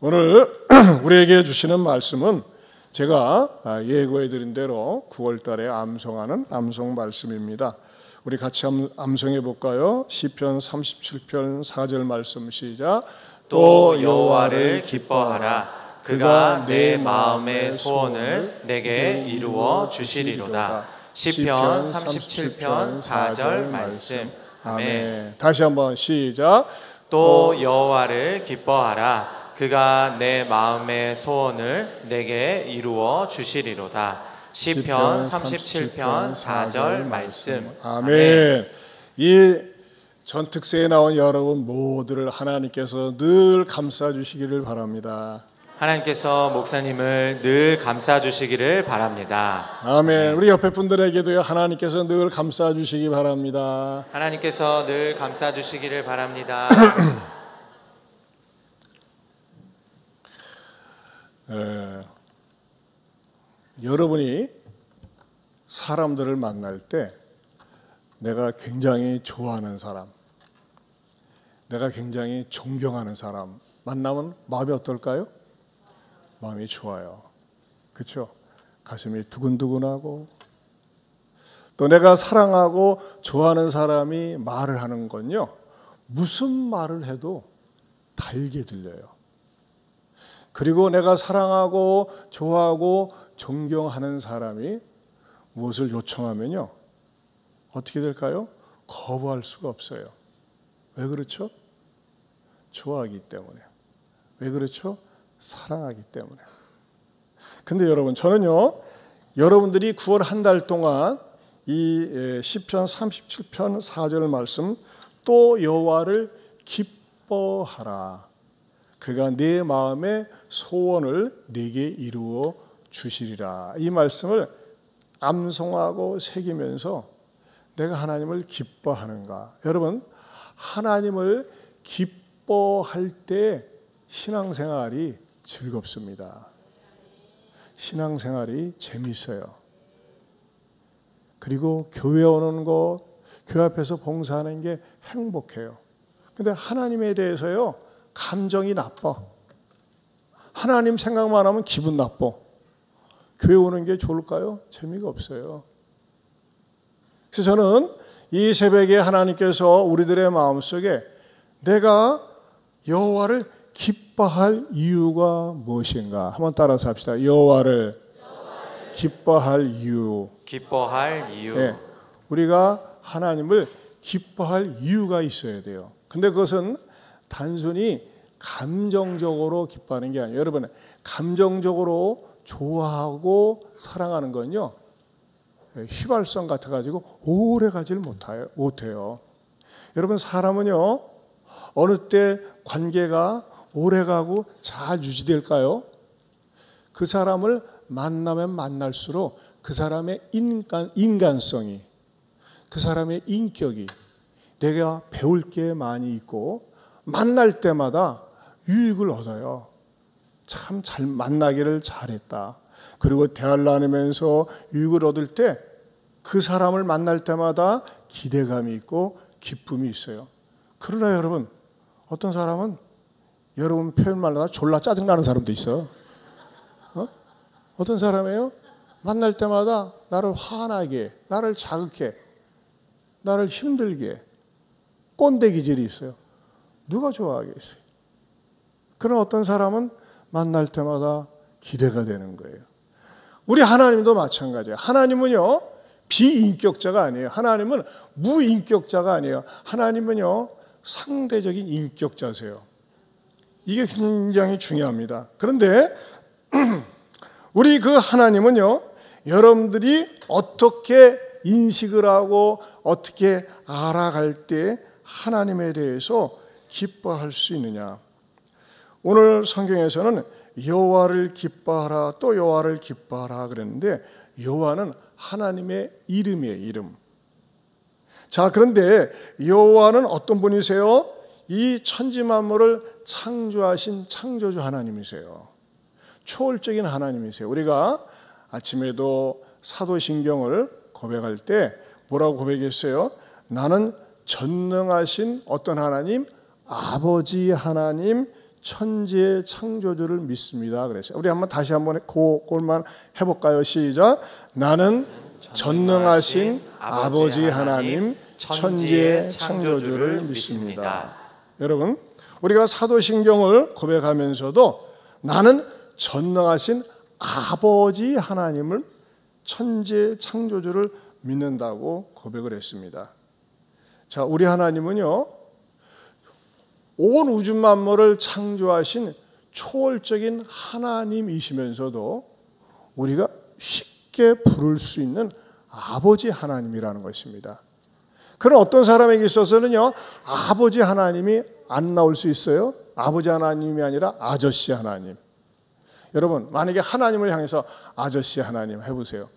오늘 우리에게 주시는 말씀은 제가 예고해 드린 대로 9월 달에 암송하는 암송 말씀입니다. 우리 같이 암송해 볼까요? 시편 37편 4절 말씀 시작. 또 여호와를 기뻐하라. 그가 내 마음의 소원을 내게 이루어 주시리로다. 시편 37편 4절 말씀. 아멘. 다시 한번 시작. 또 여호와를 기뻐하라. 그가 내 마음의 소원을 내게 이루어 주시리로다. 시편 37편 4절 말씀. 아멘. 이 전특세에 나온 여러분 모두를 하나님께서 늘 감싸 주시기를 바랍니다. 하나님께서 목사님을 늘 감싸 주시기를 바랍니다. 아멘. 우리 옆에 분들에게도요, 하나님께서 늘 감싸 주시기 바랍니다. 하나님께서 늘 감싸 주시기를 바랍니다. 여러분이 사람들을 만날 때 내가 굉장히 좋아하는 사람, 내가 굉장히 존경하는 사람 만나면 마음이 어떨까요? 마음이 좋아요. 그렇죠? 가슴이 두근두근하고, 또 내가 사랑하고 좋아하는 사람이 말을 하는 건요, 무슨 말을 해도 달게 들려요. 그리고 내가 사랑하고 좋아하고 존경하는 사람이 무엇을 요청하면요, 어떻게 될까요? 거부할 수가 없어요. 왜 그렇죠? 좋아하기 때문에. 왜 그렇죠? 사랑하기 때문에. 근데 여러분, 저는요, 여러분들이 9월 한 달 동안 이 시편 37편 4절 말씀, 또 여호와를 기뻐하라. 그가 내 마음의 소원을 네게 이루어 주시리라. 이 말씀을 암송하고 새기면서 내가 하나님을 기뻐하는가? 여러분, 하나님을 기뻐할 때 신앙생활이 즐겁습니다. 신앙생활이 재미있어요. 그리고 교회 오는 거, 교회 앞에서 봉사하는 게 행복해요. 근데 하나님에 대해서요, 감정이 나빠. 하나님 생각만 하면 기분 나빠. 교회 오는 게 좋을까요? 재미가 없어요. 그래서 저는 이 새벽에 하나님께서 우리들의 마음속에 내가 여호와를 기뻐할 이유가 무엇인가? 한번 따라서 합시다. 여호와를 기뻐할 이유. 기뻐할 이유. 네, 우리가 하나님을 기뻐할 이유가 있어야 돼요. 근데 그것은 단순히 감정적으로 기뻐하는 게 아니에요. 여러분, 감정적으로 좋아하고 사랑하는 건요, 휘발성 같아가지고 오래 가지를 못해요. 여러분, 사람은요, 어느 때 관계가 오래 가고 잘 유지될까요? 그 사람을 만나면 만날수록 그 사람의 인간성이, 그 사람의 인격이, 내가 배울 게 많이 있고 만날 때마다 유익을 얻어요. 참 잘 만나기를 잘했다. 그리고 대화를 나누면서 유익을 얻을 때 그 사람을 만날 때마다 기대감이 있고 기쁨이 있어요. 그러나 여러분, 어떤 사람은 여러분 표현말로 졸라 짜증나는 사람도 있어. 어떤 사람이에요? 만날 때마다 나를 화나게, 나를 자극해, 나를 힘들게, 꼰대 기질이 있어요. 누가 좋아하겠어요? 그런 어떤 사람은 만날 때마다 기대가 되는 거예요. 우리 하나님도 마찬가지예요. 하나님은요, 비인격자가 아니에요. 하나님은 무인격자가 아니에요. 하나님은요, 상대적인 인격자세요. 이게 굉장히 중요합니다. 그런데 우리 그 하나님은요, 여러분들이 어떻게 인식을 하고 어떻게 알아갈 때 하나님에 대해서 기뻐할 수 있느냐. 오늘 성경에서는 여호와를 기뻐하라, 또 여호와를 기뻐하라 그랬는데, 여호와는 하나님의 이름이에요. 이름. 자, 그런데 여호와는 어떤 분이세요? 이 천지 만물을 창조하신 창조주 하나님이세요. 초월적인 하나님이세요. 우리가 아침에도 사도신경을 고백할 때 뭐라고 고백했어요? 나는 전능하신 어떤 하나님, 아버지 하나님, 천지의 창조주를 믿습니다. 그랬어요. 우리 다시 한번 그걸만 해볼까요? 시작. 나는 전능하신 아버지 하나님, 천지의 창조주를 믿습니다. 여러분, 우리가 사도신경을 고백하면서도 나는 전능하신 아버지 하나님을, 천지의 창조주를 믿는다고 고백을 했습니다. 자, 우리 하나님은요, 온 우주 만물을 창조하신 초월적인 하나님이시면서도 우리가 쉽게 부를 수 있는 아버지 하나님이라는 것입니다. 그런 어떤 사람에게 있어서는요, 아버지 하나님이 안 나올 수 있어요. 아버지 하나님이 아니라 아저씨 하나님. 여러분, 만약에 하나님을 향해서 아저씨 하나님 해보세요.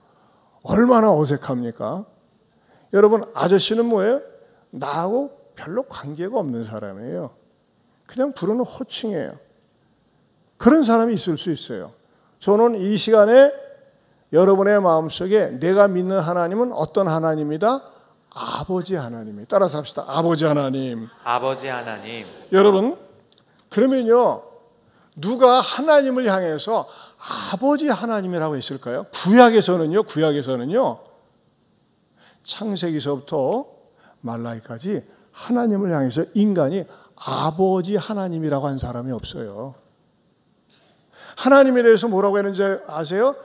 얼마나 어색합니까? 여러분, 아저씨는 뭐예요? 나하고 별로 관계가 없는 사람이에요. 그냥 부르는 호칭이에요. 그런 사람이 있을 수 있어요. 저는 이 시간에 여러분의 마음속에 내가 믿는 하나님은 어떤 하나님이다? 아버지 하나님이에요. 따라서 합시다. 아버지 하나님. 아버지 하나님. 여러분, 그러면요, 누가 하나님을 향해서 아버지 하나님이라고 했을까요? 구약에서는요, 창세기서부터 말라기까지 하나님을 향해서 인간이 아버지 하나님이라고 한 사람이 없어요. 하나님에 대해서 뭐라고 했는지 아세요?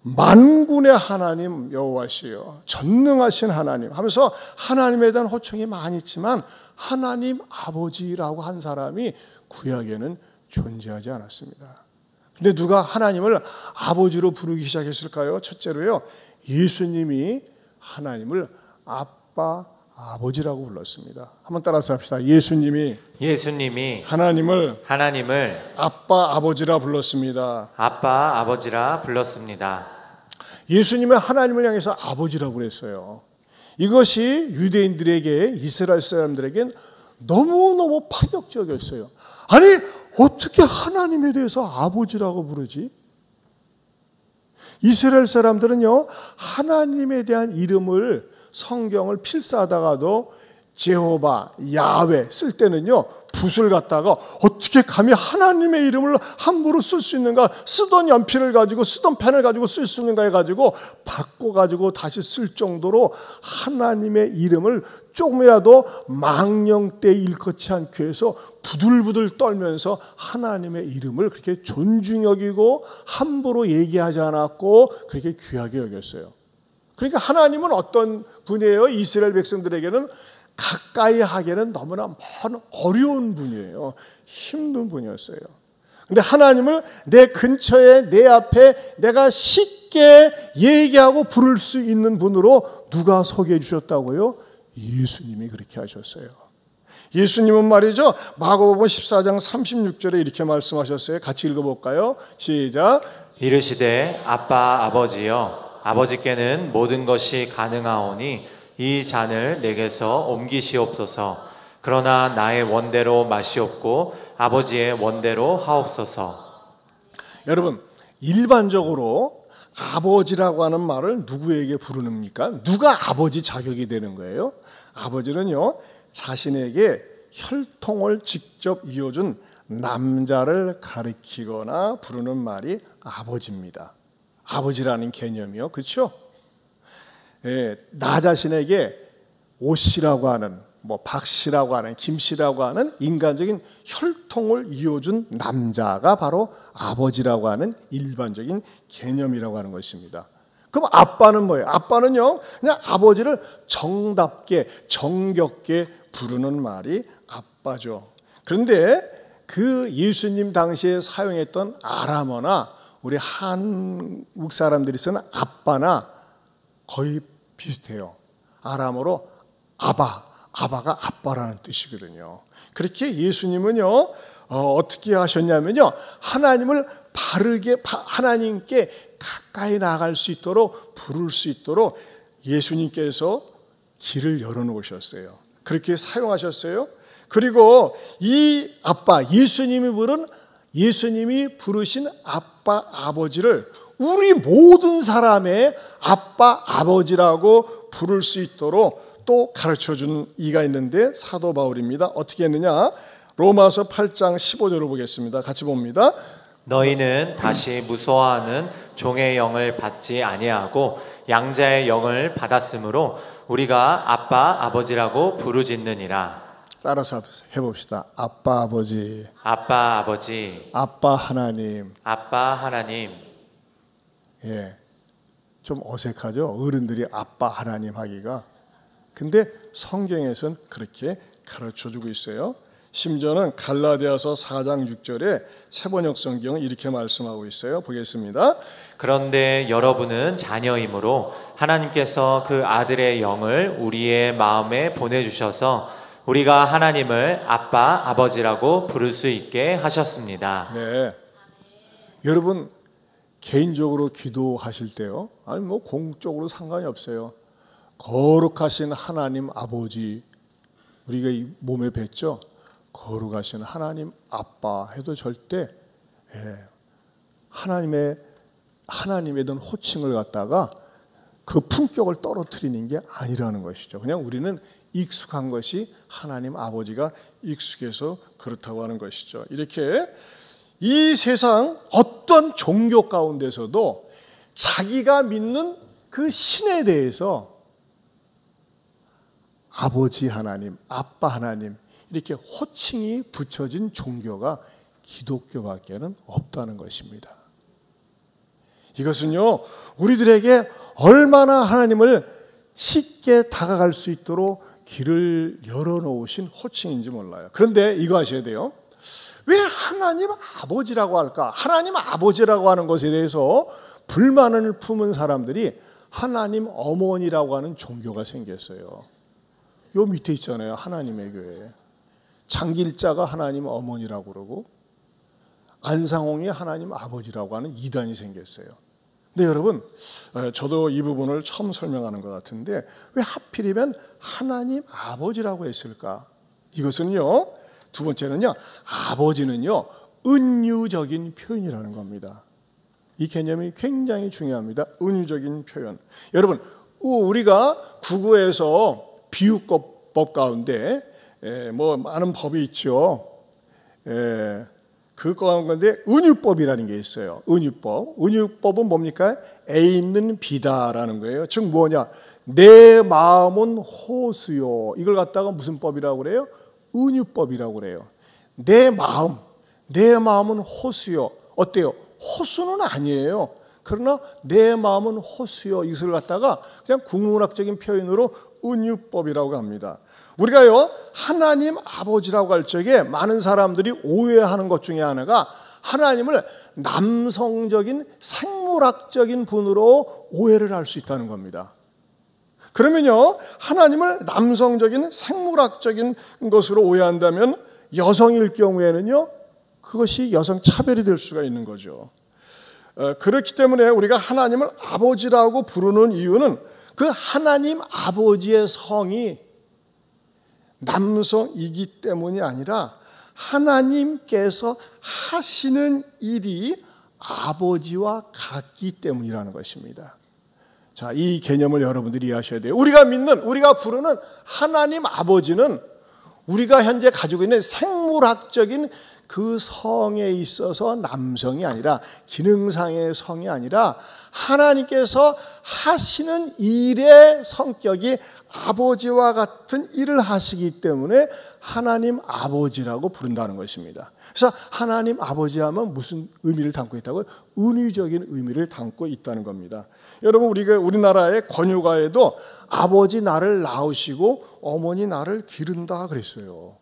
만군의 하나님 여호와시요, 전능하신 하나님 하면서 하나님에 대한 호칭이 많이 있지만 하나님 아버지라고 한 사람이 구약에는 존재하지 않았습니다. 근데 누가 하나님을 아버지로 부르기 시작했을까요? 첫째로요, 예수님이 하나님을 아빠, 아버지라고 불렀습니다. 한번 따라서 합시다. 예수님이 하나님을 아빠, 아버지라 불렀습니다. 아빠, 아버지라 불렀습니다. 예수님은 하나님을 향해서 아버지라고 그랬어요. 이것이 유대인들에게, 이스라엘 사람들에겐 너무너무 파격적이었어요. 아니, 어떻게 하나님에 대해서 아버지라고 부르지? 이스라엘 사람들은요, 하나님에 대한 이름을, 성경을 필사하다가도 제호바, 야훼 쓸 때는요, 붓을 갖다가 어떻게 감히 하나님의 이름을 함부로 쓸 수 있는가, 쓰던 연필을 가지고, 쓰던 펜을 가지고 쓸 수 있는가 해가지고 바꿔가지고 다시 쓸 정도로 하나님의 이름을 조금이라도 망령때 일컫지 않기 위해서 부들부들 떨면서 하나님의 이름을 그렇게 존중히 여기고 함부로 얘기하지 않았고 그렇게 귀하게 여겼어요. 그러니까 하나님은 어떤 분이에요? 이스라엘 백성들에게는 가까이 하기에는 너무나 먼 어려운 분이에요. 힘든 분이었어요. 근데 하나님을 내 근처에, 내 앞에 내가 쉽게 얘기하고 부를 수 있는 분으로 누가 소개해 주셨다고요? 예수님이 그렇게 하셨어요. 예수님은 말이죠, 마가복음 14장 36절에 이렇게 말씀하셨어요. 같이 읽어볼까요? 시작. 이르시되 아빠, 아버지여, 아버지께는 모든 것이 가능하오니 이 잔을 내게서 옮기시옵소서. 그러나 나의 원대로 마시옵고 아버지의 원대로 하옵소서. 여러분, 일반적으로 아버지라고 하는 말을 누구에게 부르는입니까? 누가 아버지 자격이 되는 거예요? 아버지는요, 자신에게 혈통을 직접 이어준 남자를 가리키거나 부르는 말이 아버지입니다. 아버지라는 개념이요, 그렇죠? 예, 나 자신에게 오씨라고 하는, 박씨라고 하는, 김씨라고 하는 인간적인 혈통을 이어준 남자가 바로 아버지라고 하는 일반적인 개념이라고 하는 것입니다. 그럼 아빠는 뭐예요? 아빠는요, 그냥 아버지를 정답게, 정겹게 부르는 말이 아빠죠. 그런데 그 예수님 당시에 사용했던 아람어나 우리 한국 사람들이 쓰는 아빠나 거의 비슷해요. 아람어로 아바가 아빠라는 뜻이거든요. 그렇게 예수님은요, 어떻게 하셨냐면요, 하나님을 바르게, 하나님께 가까이 나갈 수 있도록, 부를 수 있도록 예수님께서 길을 열어놓으셨어요. 그렇게 사용하셨어요. 그리고 이 아빠, 예수님이 부르신 아빠, 아버지를 우리 모든 사람의 아빠, 아버지라고 부를 수 있도록 또 가르쳐준 이가 있는데 사도 바울입니다. 어떻게 했느냐? 로마서 8장 15절을 보겠습니다. 같이 봅니다. 너희는 다시 무서워하는 종의 영을 받지 아니하고 양자의 영을 받았으므로 우리가 아빠 아버지라고 부르짖느니라. 따라서 해봅시다. 아빠 아버지, 아빠 아버지, 아빠 하나님. 아빠 하나님. 예, 좀 어색하죠? 어른들이 아빠 하나님 하기가. 근데 성경에서는 그렇게 가르쳐주고 있어요. 심지어는 갈라디아서 4장 6절에 새번역 성경은 이렇게 말씀하고 있어요. 보겠습니다. 그런데 여러분은 자녀이므로 하나님께서 그 아들의 영을 우리의 마음에 보내주셔서 우리가 하나님을 아빠 아버지라고 부를 수 있게 하셨습니다. 네, 여러분 개인적으로 기도하실 때요, 아니 뭐 공적으로 상관이 없어요. 거룩하신 하나님 아버지, 우리가 이 몸에 뵀죠. 거룩하신 하나님 아빠 해도 절대 하나님에 대한 호칭을 갖다가 그 품격을 떨어뜨리는 게 아니라는 것이죠. 그냥 우리는 익숙한 것이 하나님 아버지가 익숙해서 그렇다고 하는 것이죠. 이렇게 이 세상 어떤 종교 가운데서도 자기가 믿는 그 신에 대해서 아버지 하나님, 아빠 하나님 이렇게 호칭이 붙여진 종교가 기독교밖에는 없다는 것입니다. 이것은요, 우리들에게 얼마나 하나님을 쉽게 다가갈 수 있도록 길을 열어놓으신 호칭인지 몰라요. 그런데 이거 아셔야 돼요. 왜 하나님 아버지라고 할까? 하나님 아버지라고 하는 것에 대해서 불만을 품은 사람들이 하나님 어머니라고 하는 종교가 생겼어요. 요 밑에 있잖아요. 하나님의 교회. 장길자가 하나님 어머니라고 그러고 안상홍이 하나님 아버지라고 하는 이단이 생겼어요. 근데 여러분, 저도 이 부분을 처음 설명하는 것 같은데 왜 하필이면 하나님 아버지라고 했을까? 이것은요, 두 번째는요, 아버지는요 은유적인 표현이라는 겁니다. 이 개념이 굉장히 중요합니다. 은유적인 표현. 여러분, 우리가 국어에서 비유법 가운데 뭐 많은 법이 있죠. 그 가운데 은유법이라는 게 있어요. 은유법. 은유법은 뭡니까? 애 있는 비다라는 거예요. 즉 뭐냐? 내 마음은 호수요. 이걸 갖다가 무슨 법이라고 그래요? 은유법이라고 그래요. 내 마음은 호수요. 어때요? 호수는 아니에요. 그러나 내 마음은 호수요. 이것을 갖다가 그냥 국문학적인 표현으로 은유법이라고 합니다. 우리가요, 하나님 아버지라고 할 적에 많은 사람들이 오해하는 것 중에 하나가 하나님을 남성적인 생물학적인 분으로 오해를 할 수 있다는 겁니다. 그러면요, 하나님을 남성적인 생물학적인 것으로 오해한다면 여성일 경우에는요, 그것이 여성 차별이 될 수가 있는 거죠. 그렇기 때문에 우리가 하나님을 아버지라고 부르는 이유는 그 하나님 아버지의 성이 남성이기 때문이 아니라 하나님께서 하시는 일이 아버지와 같기 때문이라는 것입니다. 자, 이 개념을 여러분들이 이해하셔야 돼요. 우리가 부르는 하나님 아버지는 우리가 현재 가지고 있는 생물학적인 그 성에 있어서 남성이 아니라, 기능상의 성이 아니라 하나님께서 하시는 일의 성격이 아버지와 같은 일을 하시기 때문에 하나님 아버지라고 부른다는 것입니다. 그래서 하나님 아버지 하면 무슨 의미를 담고 있다고요? 은유적인 의미를 담고 있다는 겁니다. 여러분, 우리나라의 권유가에도 아버지 나를 낳으시고 어머니 나를 기른다 그랬어요.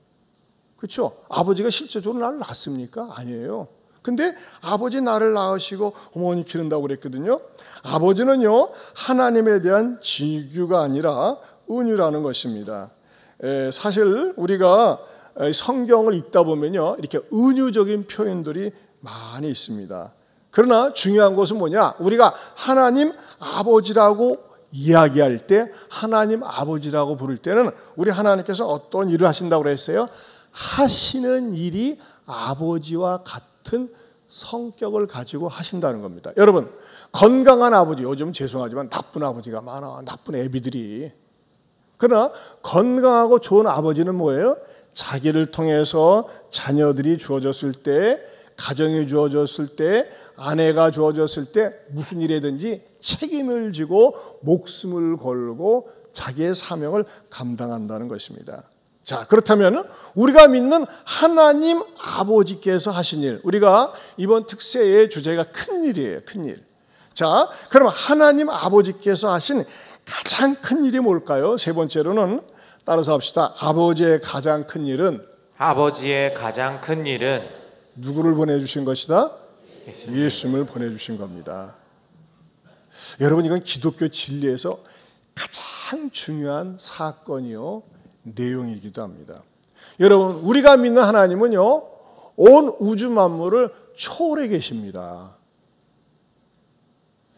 그렇죠? 아버지가 실제적으로 나를 낳습니까? 아니에요. 근데 아버지 나를 낳으시고 어머니 기른다고 그랬거든요. 아버지는요, 하나님에 대한 직유가 아니라 은유라는 것입니다. 사실 우리가 성경을 읽다 보면요, 이렇게 은유적인 표현들이 많이 있습니다. 그러나 중요한 것은 뭐냐? 우리가 하나님 아버지라고 이야기할 때, 하나님 아버지라고 부를 때는 우리 하나님께서 어떤 일을 하신다고 그랬어요? 하시는 일이 아버지와 같은 성격을 가지고 하신다는 겁니다. 여러분, 건강한 아버지, 요즘 죄송하지만 나쁜 아버지가 많아. 나쁜 애비들이. 그러나 건강하고 좋은 아버지는 뭐예요? 자기를 통해서 자녀들이 주어졌을 때, 가정이 주어졌을 때, 아내가 주어졌을 때 무슨 일이든지 책임을 지고 목숨을 걸고 자기의 사명을 감당한다는 것입니다. 자, 그렇다면 우리가 믿는 하나님 아버지께서 하신 일, 우리가 이번 특세의 주제가 큰일이에요. 큰일. 자, 그럼 하나님 아버지께서 하신 가장 큰 일이 뭘까요? 세 번째로는 따라서 합시다. 아버지의 가장 큰 일은, 아버지의 가장 큰 일은 누구를 보내주신 것이다? 예수님을 보내주신 겁니다. 여러분, 이건 기독교 진리에서 가장 중요한 사건이요 내용이기도 합니다. 여러분, 우리가 믿는 하나님은요 온 우주 만물을 초월해 계십니다.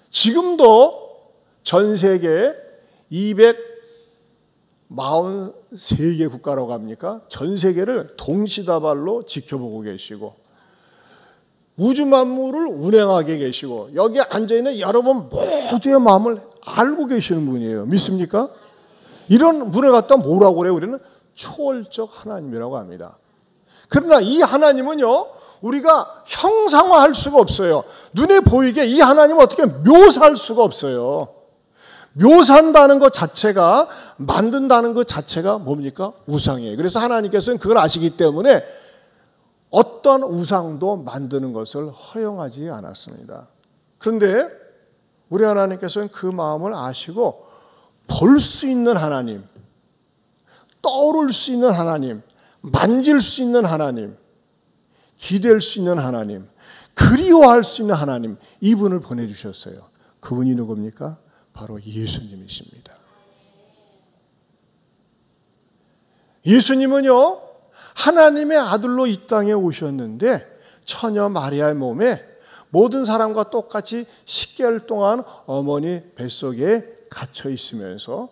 지금도 전 세계 243개 국가라고 합니까? 전 세계를 동시다발로 지켜보고 계시고 우주 만물을 운행하게 계시고 여기 앉아있는 여러분 모두의 마음을 알고 계시는 분이에요. 믿습니까? 이런 분을 갖다 뭐라고 그래요? 우리는 초월적 하나님이라고 합니다. 그러나 이 하나님은요 우리가 형상화할 수가 없어요. 눈에 보이게 이 하나님을 어떻게 묘사할 수가 없어요. 묘사한다는 것 자체가, 만든다는 것 자체가 뭡니까? 우상이에요. 그래서 하나님께서는 그걸 아시기 때문에 어떤 우상도 만드는 것을 허용하지 않았습니다. 그런데 우리 하나님께서는 그 마음을 아시고 볼 수 있는 하나님, 떠오를 수 있는 하나님, 만질 수 있는 하나님, 기댈 수 있는 하나님, 그리워할 수 있는 하나님, 이분을 보내주셨어요. 그분이 누굽니까? 바로 예수님이십니다. 예수님은요 하나님의 아들로 이 땅에 오셨는데 처녀 마리아의 몸에 모든 사람과 똑같이 10개월 동안 어머니 뱃속에 갇혀 있으면서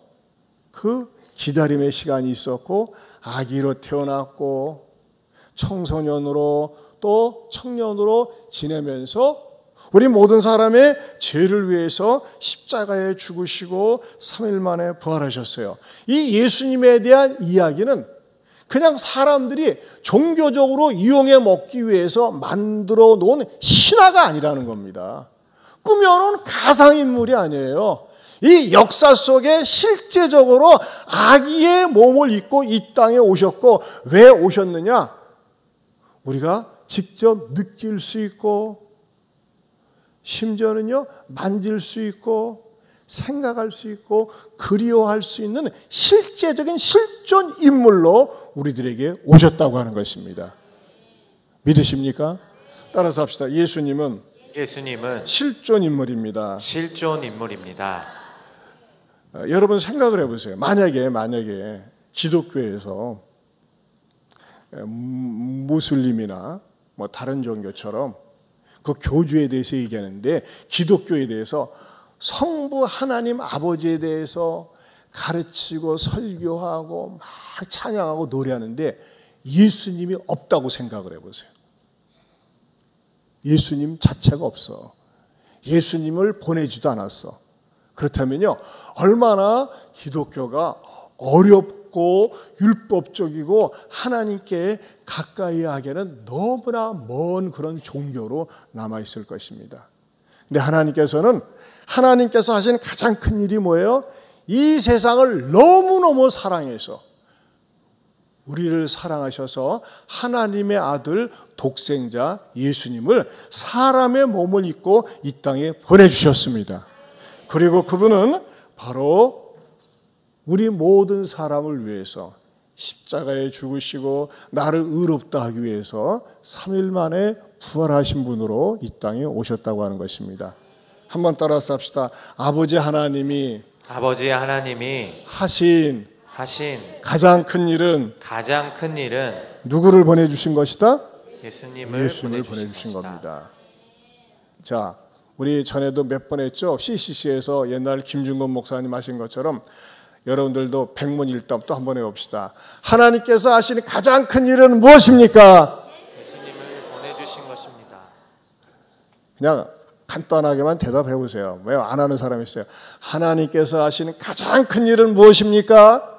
그 기다림의 시간이 있었고 아기로 태어났고 청소년으로 또 청년으로 지내면서 우리 모든 사람의 죄를 위해서 십자가에 죽으시고 3일 만에 부활하셨어요. 이 예수님에 대한 이야기는 그냥 사람들이 종교적으로 이용해 먹기 위해서 만들어 놓은 신화가 아니라는 겁니다. 꾸며놓은 가상인물이 아니에요. 이 역사 속에 실제적으로 아기의 몸을 입고 이 땅에 오셨고 왜 오셨느냐? 우리가 직접 느낄 수 있고 심지어는요 만질 수 있고 생각할 수 있고 그리워할 수 있는 실제적인 실존 인물로 우리들에게 오셨다고 하는 것입니다. 믿으십니까? 따라서 합시다. 예수님은 실존 인물입니다. 실존 인물입니다. 여러분 생각을 해보세요. 만약에 기독교에서 무슬림이나 뭐 다른 종교처럼 그 교주에 대해서 얘기하는데 기독교에 대해서 성부 하나님 아버지에 대해서 가르치고 설교하고 막 찬양하고 노래하는데 예수님이 없다고 생각을 해보세요. 예수님 자체가 없어. 예수님을 보내지도 않았어. 그렇다면요 얼마나 기독교가 어렵고 율법적이고 하나님께 가까이 하기에는 너무나 먼 그런 종교로 남아있을 것입니다. 근데 하나님께서 하신 가장 큰 일이 뭐예요? 이 세상을 너무너무 사랑해서 우리를 사랑하셔서 하나님의 아들 독생자 예수님을 사람의 몸을 입고 이 땅에 보내주셨습니다. 그리고 그분은 바로 우리 모든 사람을 위해서 십자가에 죽으시고 나를 의롭다 하기 위해서 3일 만에 부활하신 분으로 이 땅에 오셨다고 하는 것입니다. 한번 따라서 합시다. 아버지 하나님이 하신 가장 큰 일은 누구를 보내주신 것이다? 예수님을 보내주신 겁니다. 자, 우리 전에도 몇 번 했죠. CCC에서 옛날 김준건 목사님 하신 것처럼 여러분들도 백문일답 또 한번 해봅시다. 하나님께서 하시는 가장 큰 일은 무엇입니까? 예수님을 보내주신 것입니다. 그냥 간단하게만 대답해 보세요. 왜 안 하는 사람이 있어요? 하나님께서 하시는 가장 큰 일은 무엇입니까?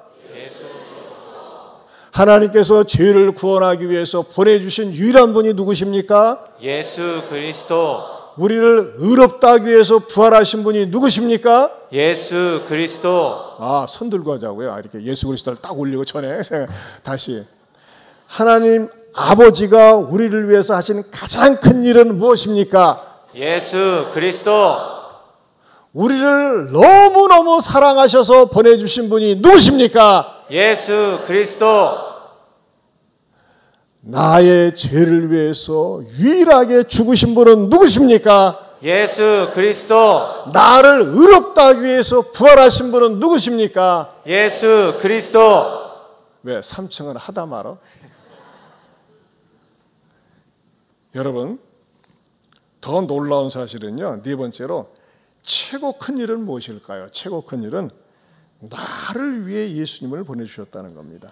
하나님께서 죄를 구원하기 위해서 보내주신 유일한 분이 누구십니까? 예수 그리스도. 우리를 의롭다 하기 위해서 부활하신 분이 누구십니까? 예수 그리스도. 손 들고 하자고요. 이렇게 예수 그리스도를 딱 올리고 전에 다시. 하나님 아버지가 우리를 위해서 하신 가장 큰 일은 무엇입니까? 예수 그리스도. 우리를 너무너무 사랑하셔서 보내주신 분이 누구십니까? 예수 그리스도. 나의 죄를 위해서 유일하게 죽으신 분은 누구십니까? 예수 그리스도. 나를 의롭다 하기 위해서 부활하신 분은 누구십니까? 예수 그리스도. 왜? 3층은 하다 말어? 여러분, 더 놀라운 사실은요, 네 번째로 최고 큰 일은 무엇일까요? 최고 큰 일은 나를 위해 예수님을 보내주셨다는 겁니다.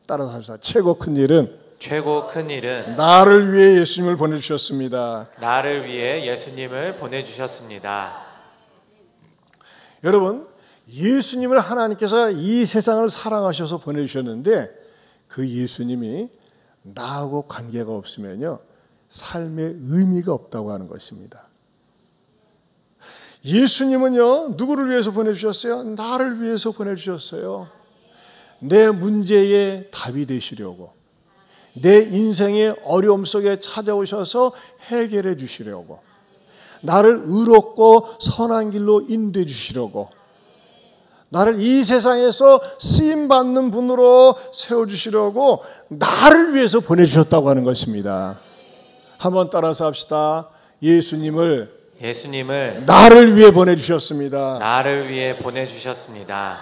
따라서 합시다. 최고 큰 일은 나를 위해 예수님을 보내주셨습니다. 나를 위해 예수님을 보내주셨습니다. 여러분, 예수님을 하나님께서 이 세상을 사랑하셔서 보내주셨는데 그 예수님이 나하고 관계가 없으면요, 삶의 의미가 없다고 하는 것입니다. 예수님은요, 누구를 위해서 보내주셨어요? 나를 위해서 보내주셨어요. 내 문제의 답이 되시려고, 내 인생의 어려움 속에 찾아오셔서 해결해 주시려고, 나를 의롭고 선한 길로 인도해 주시려고, 나를 이 세상에서 쓰임받는 분으로 세워주시려고 나를 위해서 보내주셨다고 하는 것입니다. 한번 따라서 합시다. 예수님을 나를 위해 보내주셨습니다. 나를 위해 보내주셨습니다.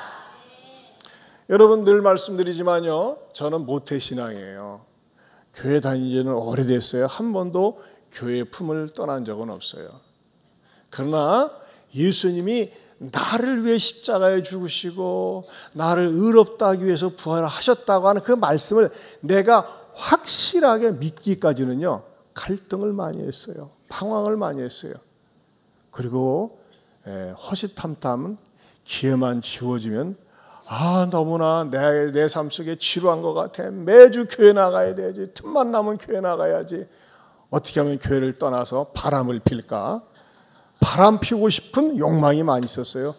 여러분, 늘 말씀드리지만요, 저는 모태신앙이에요. 교회 다닌 지는 오래됐어요. 한 번도 교회 품을 떠난 적은 없어요. 그러나 예수님이 나를 위해 십자가에 죽으시고 나를 의롭다 하기 위해서 부활하셨다고 하는 그 말씀을 내가 확실하게 믿기까지는요, 갈등을 많이 했어요. 방황을 많이 했어요. 그리고 허시탐탐 기회만 주어지면 너무나 내 삶 속에 지루한 것 같아. 매주 교회 나가야 되지. 틈만 나면 교회 나가야지. 어떻게 하면 교회를 떠나서 바람을 필까? 바람 피우고 싶은 욕망이 많이 있었어요.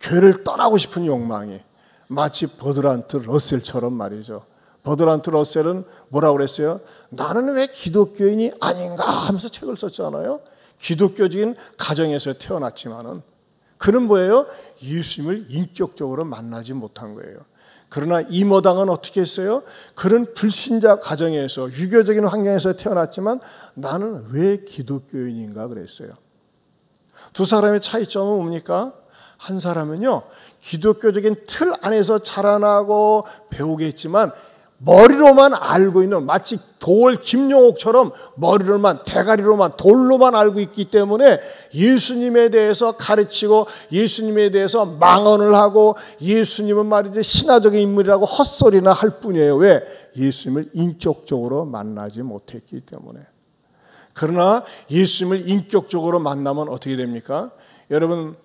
교회를 떠나고 싶은 욕망이. 마치 버드란트 러셀처럼 말이죠. 버드란트 러셀은 뭐라고 그랬어요? 나는 왜 기독교인이 아닌가 하면서 책을 썼잖아요. 기독교적인 가정에서 태어났지만은 그는 뭐예요? 예수님을 인격적으로 만나지 못한 거예요. 그러나 이모당은 어떻게 했어요? 그런 불신자 가정에서 유교적인 환경에서 태어났지만 나는 왜 기독교인인가 그랬어요. 두 사람의 차이점은 뭡니까? 한 사람은요, 기독교적인 틀 안에서 자라나고 배우겠지만 머리로만 알고 있는, 마치 돌 김용옥처럼 머리로만, 대가리로만, 돌로만 알고 있기 때문에 예수님에 대해서 가르치고 예수님에 대해서 망언을 하고 예수님은 말이지 신화적인 인물이라고 헛소리나 할 뿐이에요. 왜? 예수님을 인격적으로 만나지 못했기 때문에. 그러나 예수님을 인격적으로 만나면 어떻게 됩니까? 여러분,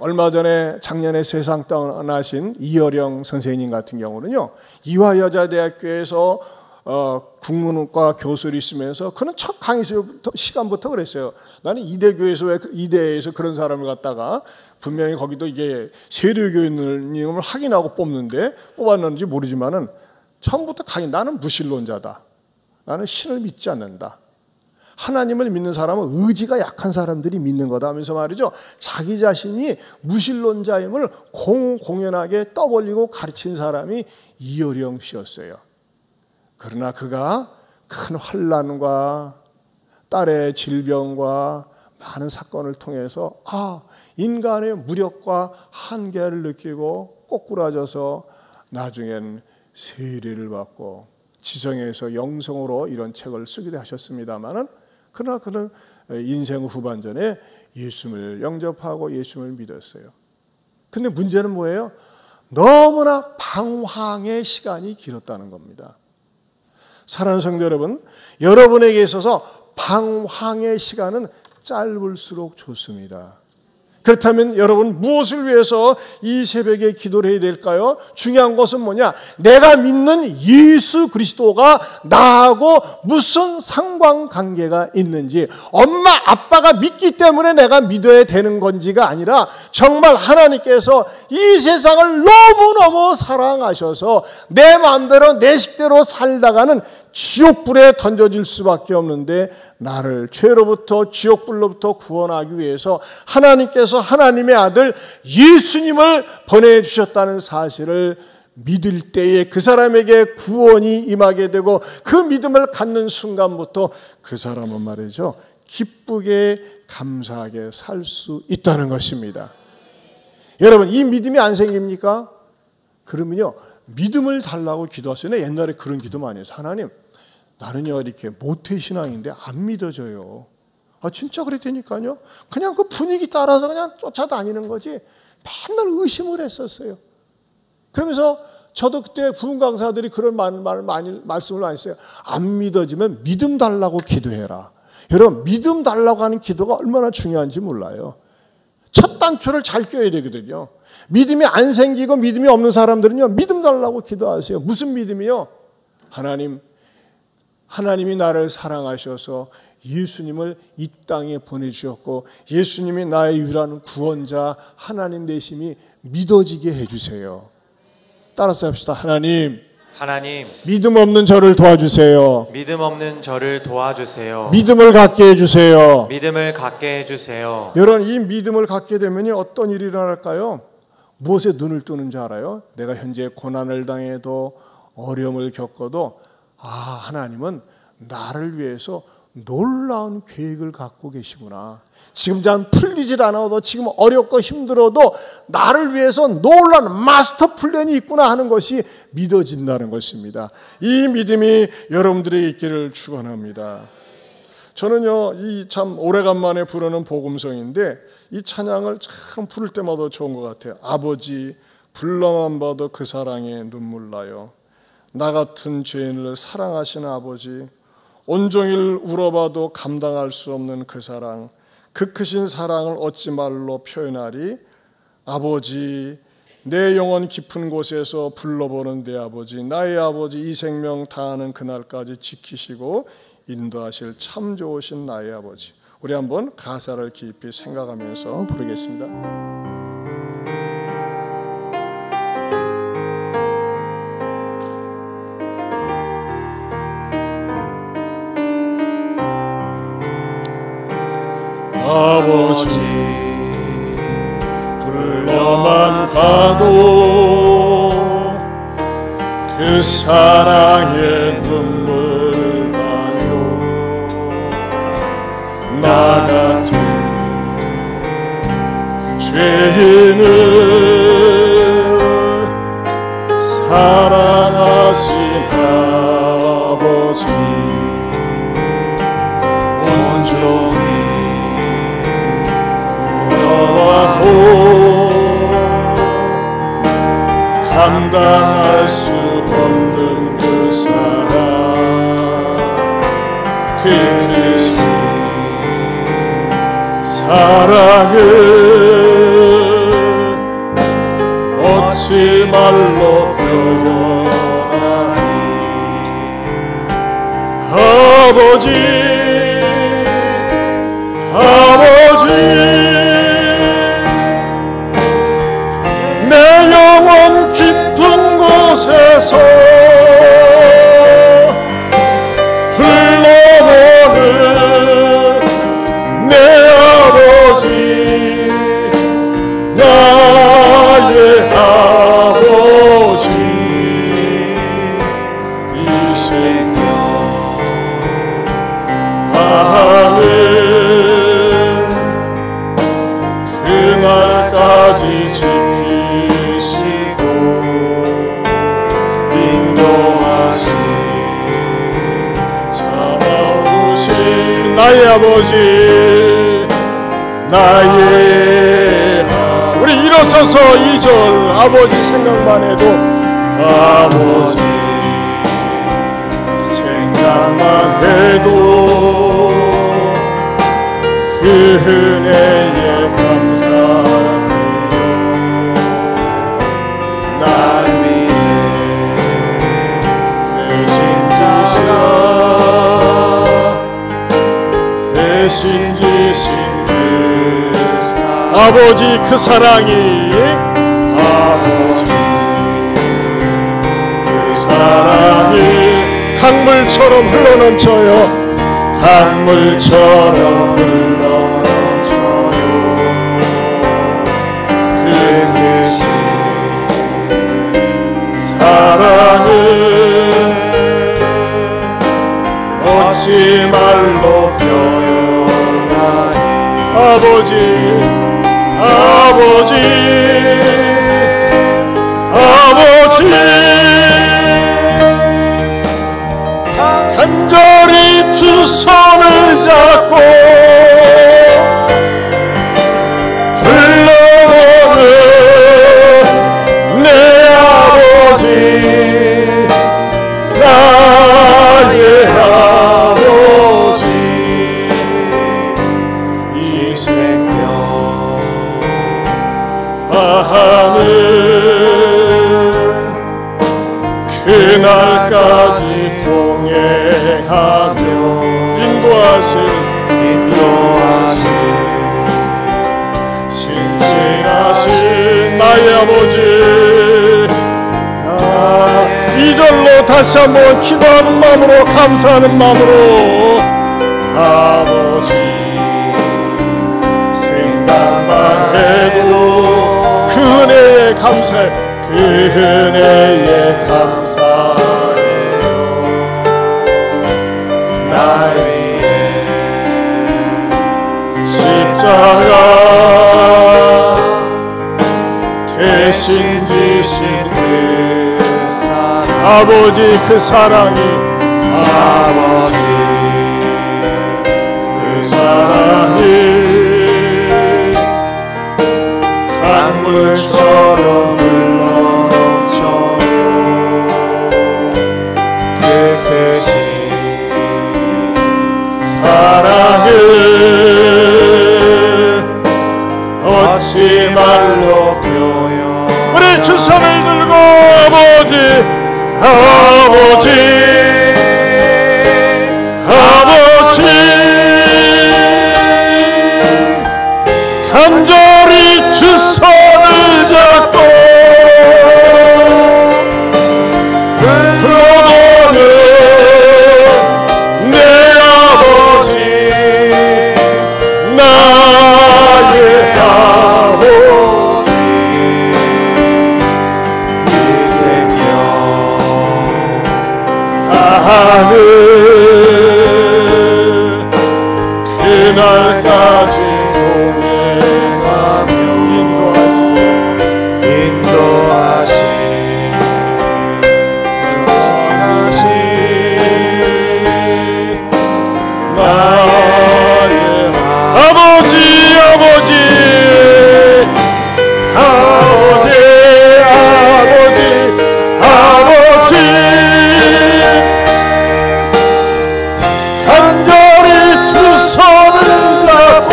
얼마 전에 작년에 세상 떠나신 이어령 선생님 같은 경우는요, 이화여자대학교에서 국문과 교수를 있으면서 그는 첫 강의 시간부터 그랬어요. 나는 이대에서 그런 사람을 갖다가 분명히 거기도 이게 세례교인을 확인하고 뽑는데 뽑았는지 모르지만은 처음부터 강의, 나는 무신론자다. 나는 신을 믿지 않는다. 하나님을 믿는 사람은 의지가 약한 사람들이 믿는 거다 하면서 말이죠, 자기 자신이 무신론자임을 공공연하게 떠벌리고 가르친 사람이 이어령 씨였어요. 그러나 그가 큰 환난과 딸의 질병과 많은 사건을 통해서 인간의 무력과 한계를 느끼고 꼬꾸라져서 나중엔 세례를 받고 지성에서 영성으로 이런 책을 쓰기도 하셨습니다마는, 그러나 그는 인생 후반전에 예수님을 영접하고 예수님을 믿었어요. 근데 문제는 뭐예요? 너무나 방황의 시간이 길었다는 겁니다. 사랑하는 성도 여러분, 여러분에게 있어서 방황의 시간은 짧을수록 좋습니다. 그렇다면 여러분 무엇을 위해서 이 새벽에 기도를 해야 될까요? 중요한 것은 뭐냐? 내가 믿는 예수 그리스도가 나하고 무슨 상관관계가 있는지, 엄마 아빠가 믿기 때문에 내가 믿어야 되는 건지가 아니라 정말 하나님께서 이 세상을 너무너무 사랑하셔서 내 마음대로 내 식대로 살다가는 지옥불에 던져질 수밖에 없는데, 나를 죄로부터 지옥불로부터 구원하기 위해서 하나님께서 하나님의 아들 예수님을 보내주셨다는 사실을 믿을 때에 그 사람에게 구원이 임하게 되고, 그 믿음을 갖는 순간부터 그 사람은 말이죠, 기쁘게 감사하게 살 수 있다는 것입니다. 여러분, 이 믿음이 안 생깁니까? 그러면요, 믿음을 달라고 기도하세요. 옛날에 그런 기도 많이 해서, 하나님 나는요 이렇게 모태신앙인데 안 믿어져요. 진짜 그랬다니까요. 그냥 그 분위기 따라서 그냥 쫓아다니는 거지 맨날 의심을 했었어요. 그러면서 저도 그때 부흥 강사들이 그런 말씀을 많이 했어요. 안 믿어지면 믿음 달라고 기도해라. 여러분, 믿음 달라고 하는 기도가 얼마나 중요한지 몰라요. 첫 단추를 잘 껴야 되거든요. 믿음이 안 생기고 믿음이 없는 사람들은요, 믿음 달라고 기도하세요. 무슨 믿음이요? 하나님이 나를 사랑하셔서 예수님을 이 땅에 보내주셨고, 예수님이 나의 유일한 구원자 하나님 되심이 믿어지게 해주세요. 따라서 합시다. 하나님, 믿음 없는 저를 도와주세요. 믿음 없는 저를 도와주세요. 믿음을 갖게 해주세요. 믿음을 갖게 해주세요. 여러분, 이 믿음을 갖게 되면 어떤 일이 일어날까요? 무엇에 눈을 뜨는지 알아요? 내가 현재 고난을 당해도 어려움을 겪어도 하나님은 나를 위해서 놀라운 계획을 갖고 계시구나. 지금 잘 풀리질 않아도, 지금 어렵고 힘들어도 나를 위해서 놀라운 마스터 플랜이 있구나 하는 것이 믿어진다는 것입니다. 이 믿음이 여러분들에게 있기를 축원합니다. 저는요, 이 참 오래간만에 부르는 복음성인데 이 찬양을 참 부를 때마다 좋은 것 같아요. 아버지, 불러만 봐도 그 사랑에 눈물 나요. 나 같은 죄인을 사랑하시는 아버지, 온종일 울어봐도 감당할 수 없는 그 사랑, 그 크신 사랑을 어찌 말로 표현하리. 아버지, 내 영혼 깊은 곳에서 불러보는 내 아버지, 나의 아버지, 이 생명 다하는 그날까지 지키시고 인도하실 참 좋으신 나의 아버지. 우리 한번 가사를 깊이 생각하면서 부르겠습니다. 아버지, 불러만 봐도 그 사랑에 눈물 나요. 나 같은 죄인을 사랑하신 아버지, 온종일 감당할 수 없는 그 사랑, 그 크신 사랑을 어찌 말로 표현하리. 아버지, 내 영혼 깊은 곳에서 불러보는 내 아버지, 나의 아버지, 이 생명 다하는 그날까지 나의 아버지, 우리 일어서서 2절 아버지 생각만 해도, 아버지 생각만 해도 그 은혜에 감사 대신 지신 그 아버지 그 사랑이 아버지 그 사랑이 강물처럼 흘러넘쳐요. 강물처럼 흘러넘쳐요. 그 크신 사랑은 어찌 말로 표현하니. 아버지 아버지 아버지 간절히 두 손을 잡고 불러오는 내 아버지 나의 아버지 이 생명 다하는 그날까지 동행하며 인도하신 신실하신 나의 아버지 이절로 다시 한번 기도하는 마음으로 감사하는 마음으로 아버지 생각만 해도 그 은혜에 감사해. 그 은혜에 감사해요. 날 위해 십자가 대신 지신 그 사랑 아버지 그 사랑이 아버지 그 사랑이 강물처럼 사랑을 어찌 말로 표현. 우리 두 손을 들고 아버지 아버지 아버지 간절히 두 손을 잡고 불러오는 내 아버지 나의 아버지 이 생명 다하는 그날까지 동행하며 인도하신 나의 아버지 아버지 아버지 아버지 아버지 간절히 두 손을 잡고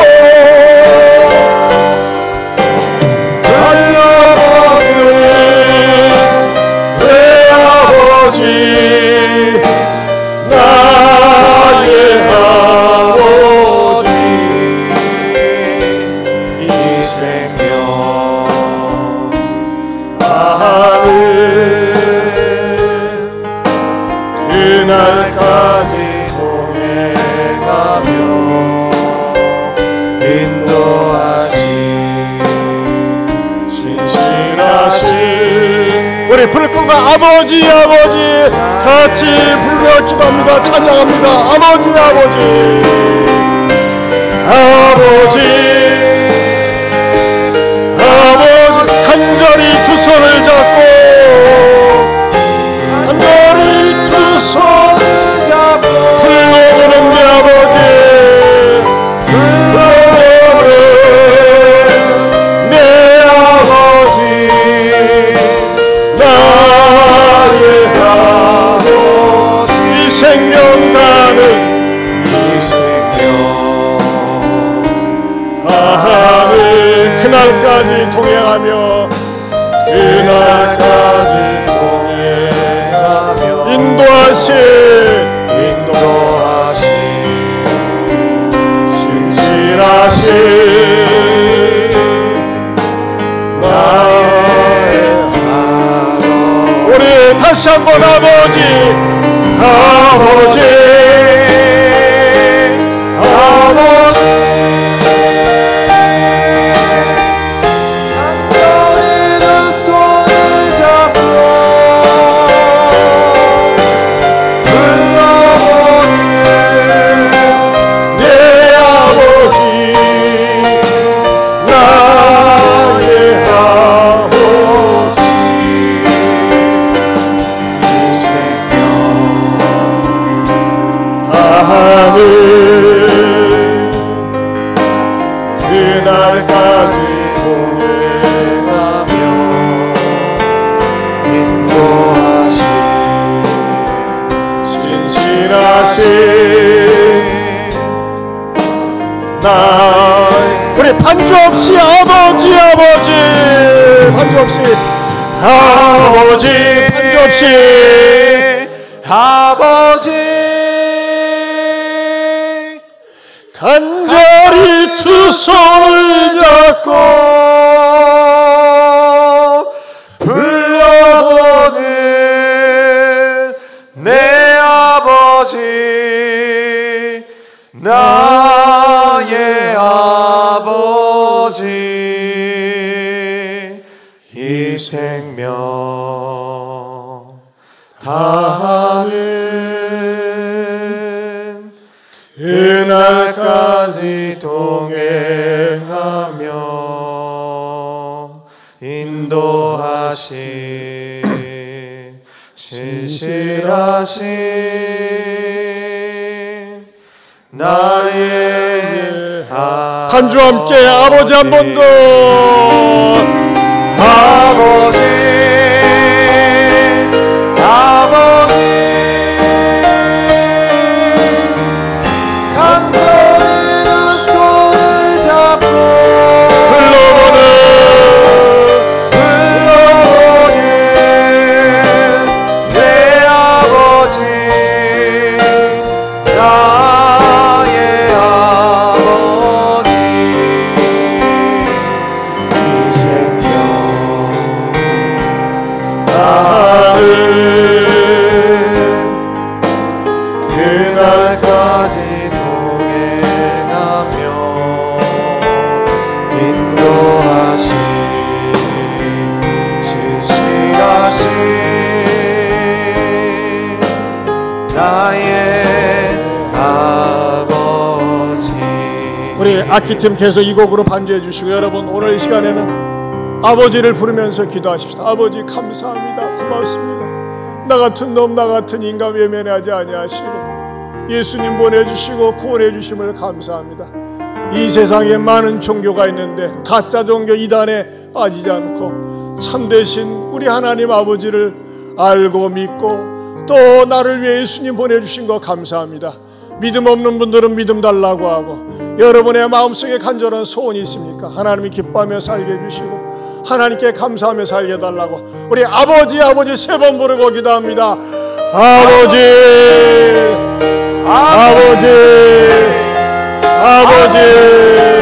달려오는 내 아버지 나의 아버지 이 생명 다하는 그날까지 동행하며 인도하신 신실하신 우리 불 끄고 아버지 아버지 같이 불러 기도합니다. 찬양합니다. 아버지 아버지 아버지 아버지 간절히 두 손을 잡고 간절히 두 손을 잡고 불러오는 내 아버지 불러오는 내 아버지 나의 아버지 이 생명 나는 이 생명 다하는 그날까지 동행하며 그날까지 동행하며 인도하신 다시 한번 아버지 아버지 아버지 간절히 손을 잡고 불러보는 내 아버지 나의 아버지 하는 그날까지 동행하며 인도하시 진실하신 나 우리 반주 없이 아버지 아버지 반주 없이 아버지 반주 없이 아버지 간절히 두 손을 잡고 불러보는 내 아버지 나의 아버지 이 생명 다하는 그날까지 동행하며 인도하시 신실하신 나의 반주 함께 아버지 한 번 더 아버지 아버지 간절히 두 손을 잡고 불러보는 내 아버지 나의 아버지 이 생명 다하는 그날까지 동행하며 인도하시 신실하신 나의 아버지. 우리 악기팀 계속 이 곡으로 반주해 주시고 여러분 오늘 이 시간에는 아버지를 부르면서 기도하십시다. 아버지 감사합니다. 고맙습니다. 나 같은 놈 나 같은 인간 외면하지 아니하시고 예수님 보내주시고 구원해 주심을 감사합니다. 이 세상에 많은 종교가 있는데 가짜 종교 이단에 빠지지 않고 참되신 우리 하나님 아버지를 알고 믿고 또 나를 위해 예수님 보내주신 거 감사합니다. 믿음 없는 분들은 믿음 달라고 하고 여러분의 마음속에 간절한 소원이 있습니까? 하나님이 기뻐하며 살게 해주시고 하나님께 감사하며 살게 해달라고 우리 아버지 세 번 부르고 기도합니다. 아버지 아버지 아버지